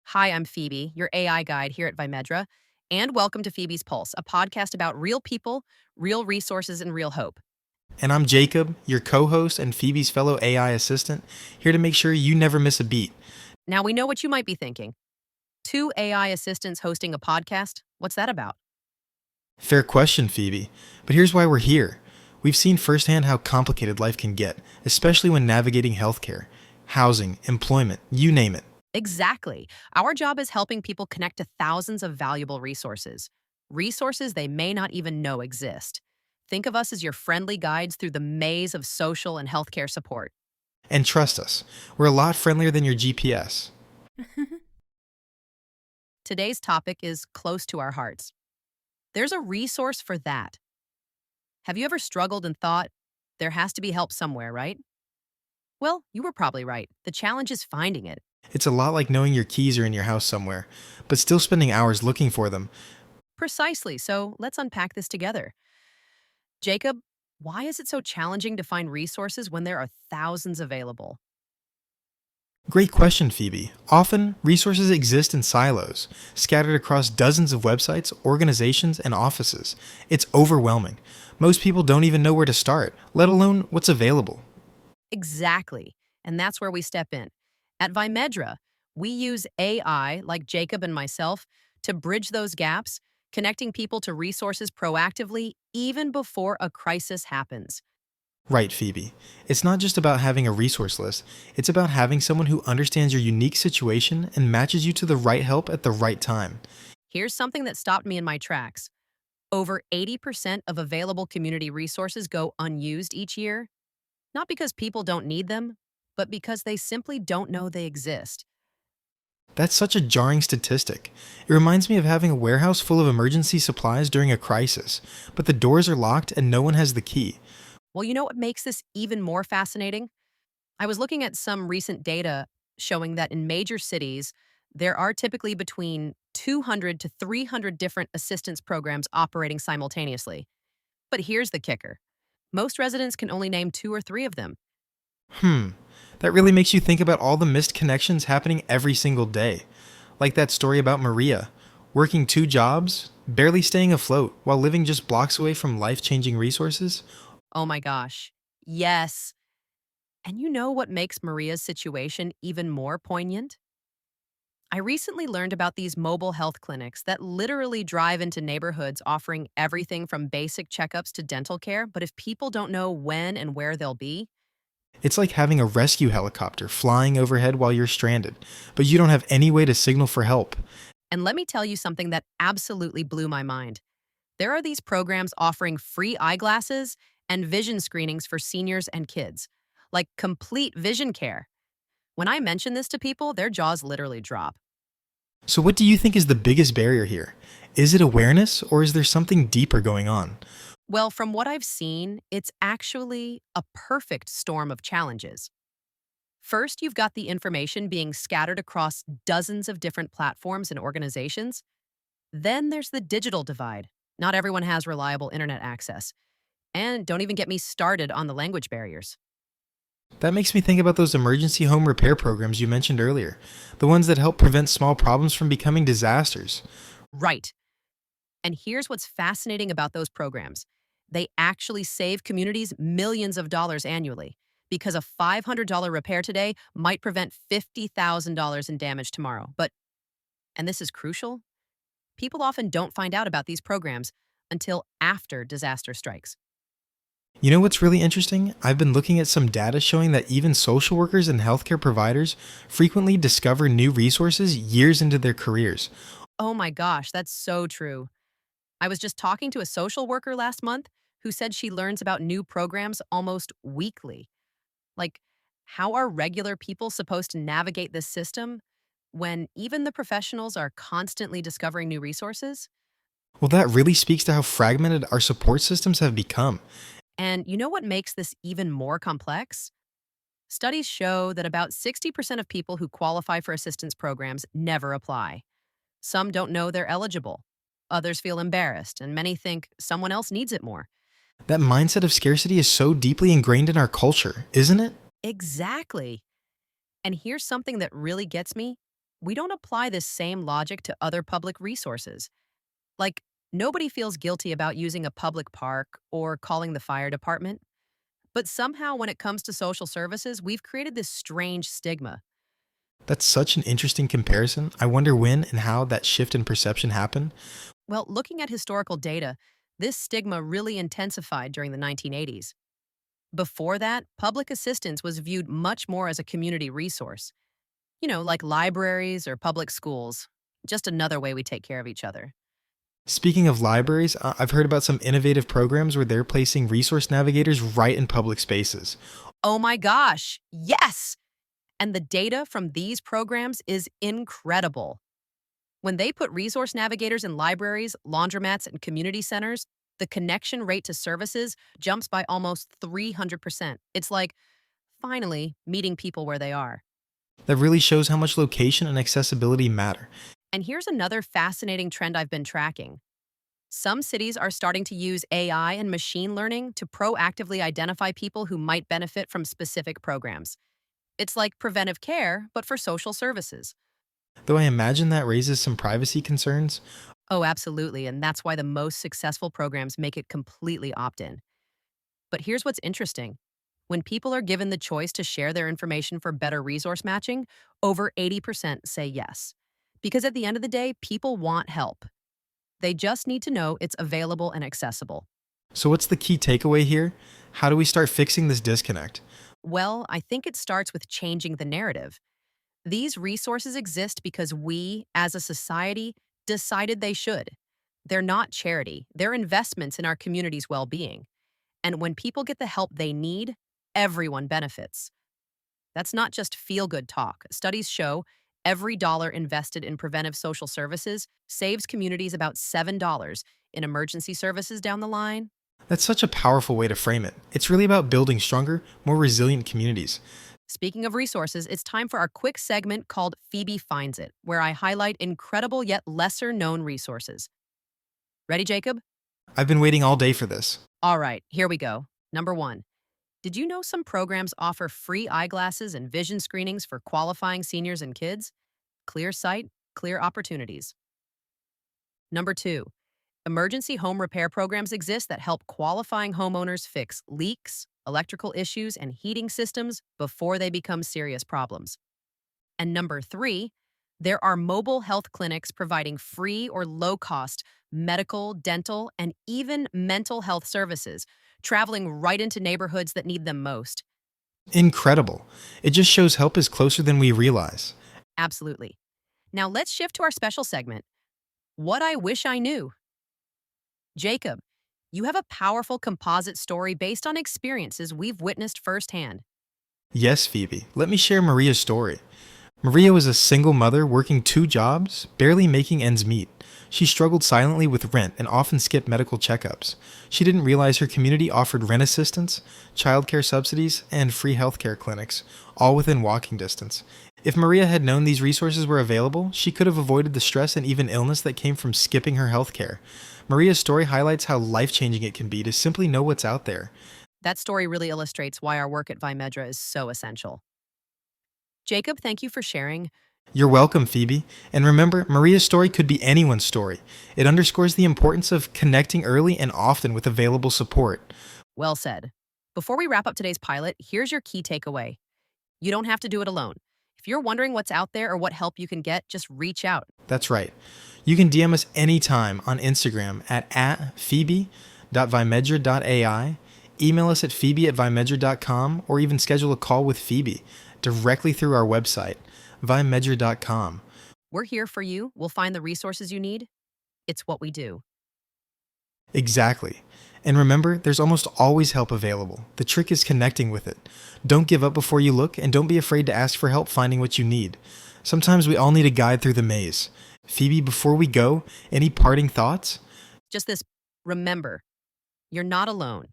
Hi, I'm Phoebe, your AI guide here at Vimedra, and welcome to Phoebe's Pulse, a podcast about real people, real resources, and real hope. And I'm Jacob, your co host and Phoebe's fellow AI assistant, here to make sure you never miss a beat. Now, we know what you might be thinking. Two AI assistants hosting a podcast? What's that about? Fair question, Phoebe. But here's why we're here. We've seen firsthand how complicated life can get, especially when navigating healthcare, housing, employment, you name it. Exactly. Our job is helping people connect to thousands of valuable resources, resources they may not even know exist. Think of us as your friendly guides through the maze of social and healthcare support. And trust us, we're a lot friendlier than your GPS. Today's topic is close to our hearts. There's a resource for that. Have you ever struggled and thought, there has to be help somewhere, right? Well, you were probably right. The challenge is finding it. It's a lot like knowing your keys are in your house somewhere, but still spending hours looking for them. Precisely, so let's unpack this together. Jacob, why is it so challenging to find resources when there are thousands available? Great question, Phoebe. Often, resources exist in silos, scattered across dozens of websites, organizations, and offices. It's overwhelming. Most people don't even know where to start, let alone what's available. Exactly, and that's where we step in. At Vimedra, we use AI, like Jacob and myself, to bridge those gaps, connecting people to resources proactively even before a crisis happens. Right, Phoebe. It's not just about having a resource list, it's about having someone who understands your unique situation and matches you to the right help at the right time. Here's something that stopped me in my tracks. Over 80% of available community resources go unused each year, not because people don't need them, but because they simply don't know they exist. That's such a jarring statistic. It reminds me of having a warehouse full of emergency supplies during a crisis, but the doors are locked and no one has the key. Well, you know what makes this even more fascinating? I was looking at some recent data showing that in major cities, there are typically between 200 to 300 different assistance programs operating simultaneously. But here's the kicker. Most residents can only name two or three of them. Hmm, that really makes you think about all the missed connections happening every single day. Like that story about Maria, working two jobs, barely staying afloat while living just blocks away from life changing resources. Oh my gosh. Yes. And you know what makes Maria's situation even more poignant? I recently learned about these mobile health clinics that literally drive into neighborhoods offering everything from basic checkups to dental care. But if people don't know when and where they'll be, It's like having a rescue helicopter flying overhead while you're stranded, but you don't have any way to signal for help. and let me tell you something that absolutely blew my mind. There are these programs offering free eyeglasses and vision screenings for seniors and kids, like complete vision care. When I mention this to people, their jaws literally drop. So, what do you think is the biggest barrier here? Is it awareness, or is there something deeper going on? Well, from what I've seen, it's actually a perfect storm of challenges. First, you've got the information being scattered across dozens of different platforms and organizations. Then there's the digital divide. Not everyone has reliable internet access. And don't even get me started on the language barriers. That makes me think about those emergency home repair programs you mentioned earlier, the ones that help prevent small problems from becoming disasters. Right. And here's what's fascinating about those programs. They actually save communities millions of dollars annually because a $500 repair today might prevent $50,000 in damage tomorrow. But, and this is crucial, people often don't find out about these programs until after disaster strikes. You know what's really interesting? I've been looking at some data showing that even social workers and healthcare providers frequently discover new resources years into their careers. Oh my gosh, that's so true. I was just talking to a social worker last month who said she learns about new programs almost weekly. Like, how are regular people supposed to navigate this system when even the professionals are constantly discovering new resources? Well, that really speaks to how fragmented our support systems have become. And you know what makes this even more complex? Studies show that about 60% of people who qualify for assistance programs never apply. Some don't know they're eligible. Others feel embarrassed, and many think someone else needs it more. That mindset of scarcity is so deeply ingrained in our culture, isn't it? Exactly. And here's something that really gets me. we don't apply this same logic to other public resources. Like, nobody feels guilty about using a public park or calling the fire department. But somehow, when it comes to social services, we've created this strange stigma. That's such an interesting comparison. I wonder when and how that shift in perception happened. Well, looking at historical data, this stigma really intensified during the 1980s. Before that, public assistance was viewed much more as a community resource, like libraries or public schools, just another way we take care of each other. Speaking of libraries, I've heard about some innovative programs where they're placing resource navigators right in public spaces. Oh my gosh, yes! And the data from these programs is incredible. When they put resource navigators in libraries, laundromats, and community centers, the connection rate to services jumps by almost 300%. It's like, finally, meeting people where they are. That really shows how much location and accessibility matter. And here's another fascinating trend I've been tracking. Some cities are starting to use AI and machine learning to proactively identify people who might benefit from specific programs. It's like preventive care, but for social services. Though I imagine that raises some privacy concerns. Oh, absolutely. And that's why the most successful programs make it completely opt in. But here's what's interesting. When people are given the choice to share their information for better resource matching, over 80% say yes. Because at the end of the day, people want help. They just need to know it's available and accessible. So, what's the key takeaway here? How do we start fixing this disconnect? Well, I think it starts with changing the narrative. These resources exist because we, as a society, decided they should. They're not charity, they're investments in our community's well being. And when people get the help they need, everyone benefits. That's not just feel good talk. Studies show every dollar invested in preventive social services saves communities about $7 in emergency services down the line. That's such a powerful way to frame it. It's really about building stronger, more resilient communities. Speaking of resources, it's time for our quick segment called Phoebe Finds It, where I highlight incredible yet lesser known resources. Ready, Jacob? I've been waiting all day for this. All right, here we go. Number one, did you know some programs offer free eyeglasses and vision screenings for qualifying seniors and kids? Clear sight, clear opportunities. Number two, emergency home repair programs exist that help qualifying homeowners fix leaks, electrical issues, and heating systems before they become serious problems. And number three, there are mobile health clinics providing free or low-cost medical, dental, and even mental health services, traveling right into neighborhoods that need them most. Incredible. It just shows help is closer than we realize. Absolutely. Now let's shift to our special segment, What I Wish I Knew. Jacob, you have a powerful composite story based on experiences we've witnessed firsthand. Yes, Phoebe. Let me share Maria's story. Maria was a single mother working 2 jobs, barely making ends meet. She struggled silently with rent and often skipped medical checkups. She didn't realize her community offered rent assistance, childcare subsidies, and free healthcare clinics, all within walking distance. If Maria had known these resources were available, she could have avoided the stress and even illness that came from skipping her healthcare. Maria's story highlights how life-changing it can be to simply know what's out there. That story really illustrates why our work at Vimedra is so essential. Jacob, thank you for sharing. You're welcome, Phoebe. And remember, Maria's story could be anyone's story. It underscores the importance of connecting early and often with available support. Well said. Before we wrap up today's pilot, here's your key takeaway. You don't have to do it alone. If you're wondering what's out there or what help you can get, just reach out. That's right. You can DM us anytime on Instagram at phoebe.vimedra.ai, email us at phoebe@vimedra.com, or even schedule a call with Phoebe directly through our website, vimedra.com. We're here for you. We'll find the resources you need. It's what we do. Exactly. And remember, there's almost always help available. The trick is connecting with it. Don't give up before you look, and don't be afraid to ask for help finding what you need. Sometimes we all need a guide through the maze. Phoebe, before we go, any parting thoughts? Just this, remember, you're not alone.